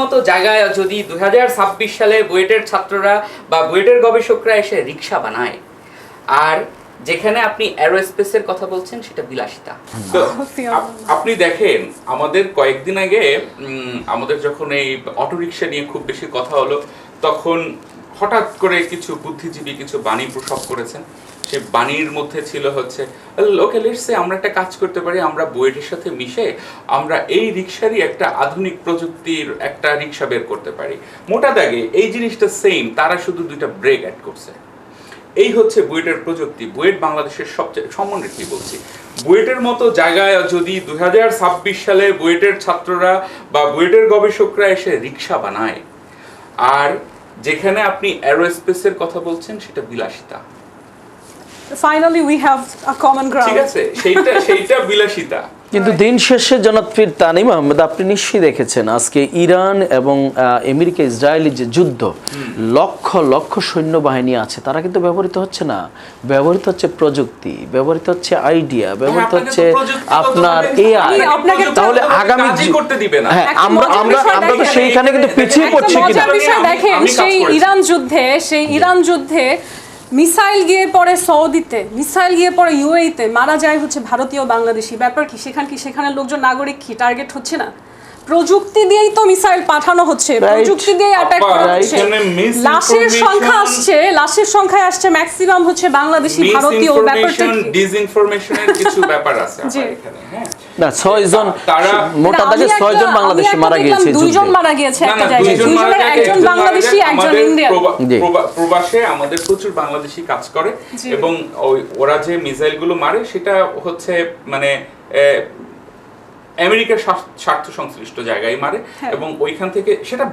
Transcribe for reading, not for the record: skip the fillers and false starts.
মতো জায়গায় যদি 2026 সালে বুয়েটের ছাত্ররা বা বুয়েটের গবেষকরা এসে রিক্সা বানায়, আর যেখানে আপনি অ্যারোস্পেসের কথা বলছেন সেটা বিলাসিতা। তো আপনি দেখেন আমাদের কয়েকদিন আগে আমাদের যখন এই অটোরিকশা নিয়ে খুব বেশি কথা হলো, তখন হঠাৎ করে কিছু বুদ্ধিজীবী কিছু বাণী প্রসব করেছেন। সেই বাণীর মধ্যে ছিল হচ্ছে ওকে লেটস সে আমরা একটা কাজ করতে পারি, আমরা বুয়েটের সাথে মিশে আমরা এই রিক্সারই একটা আধুনিক প্রযুক্তির একটা রিক্সা বের করতে পারি। মোটা দাগে এই জিনিসটা সেম, তারা শুধু দুইটা ব্রেক অ্যাড করছে। এই হচ্ছে বুয়েটের প্রযুক্তি। বুয়েট বাংলাদেশের সবচেয়ে সম্মানের কি বলছি, বুয়েটের মতো জায়গায় যদি 2026 সালে বুয়েটের ছাত্ররা বা বুয়েটের গবেষকরা এসে রিক্সা বানায়, আর যেখানে আপনি অ্যারোস্পেসের কথা বলছেন সেটা বিলাসিতা। Finally we have a common ground. ঠিক আছে, সেইটা বিলাসিতা। কিন্তু দিন শেষে জনাব পীর তানিম আহমেদ, আপনি নিশ্চয়ই দেখেছেন আজকে ইরান এবং আমেরিকা ইসরায়েলি যে যুদ্ধ, লক্ষ লক্ষ সৈন্যবাহিনী আছে, তারা কিন্তু ব্যবহৃত হচ্ছে না, ব্যবহৃত হচ্ছে প্রযুক্তি, ব্যবহৃত হচ্ছে আইডিয়া, ব্যবহৃত হচ্ছে আপনার এআই। তাহলে আগামী হ্যাঁ আমরা তো সেইখানে কিন্তু পিছিয়ে পড়ছি কিনা। দেখেন সেই ইরান যুদ্ধে মিসাইল গিয়ে পড়ে সৌদিতে, মিসাইল গিয়ে পড়ে ইউএইতে, মারা যায় হচ্ছে ভারতীয় বাংলাদেশি। ব্যাপার কি সেখানে লোকজন নাগরিক কি টার্গেট হচ্ছে না? প্রযুক্তি দিয়েই তো মিসাইল পাঠানো হচ্ছে, প্রযুক্তি দিয়ে অ্যাটাক করা হচ্ছে। লাশের সংখ্যায় আসছে ম্যাক্সিমাম হচ্ছে বাংলাদেশি, ভারতীয়। ব্যাপারটা ডিসইনফরমেশনের কিছু ব্যাপার আছে এখানে। হ্যাঁ না, 6 জন মোটা দাগে 6 জন বাংলাদেশি মারা গিয়েছে, 2 জন মারা গিয়েছে একটা জায়গায়, 2 জনের একজন বাংলাদেশি একজন ইন্ডিয়ান। প্রবাসে আমাদের প্রচুর বাংলাদেশি কাজ করে, এবং ওরা যে মিসাইলগুলো মারে সেটা হচ্ছে মানে আমেরিকার স্বার্থ সংশ্লিষ্ট জায়গায় মারে, এবং ওইখান থেকে সেটা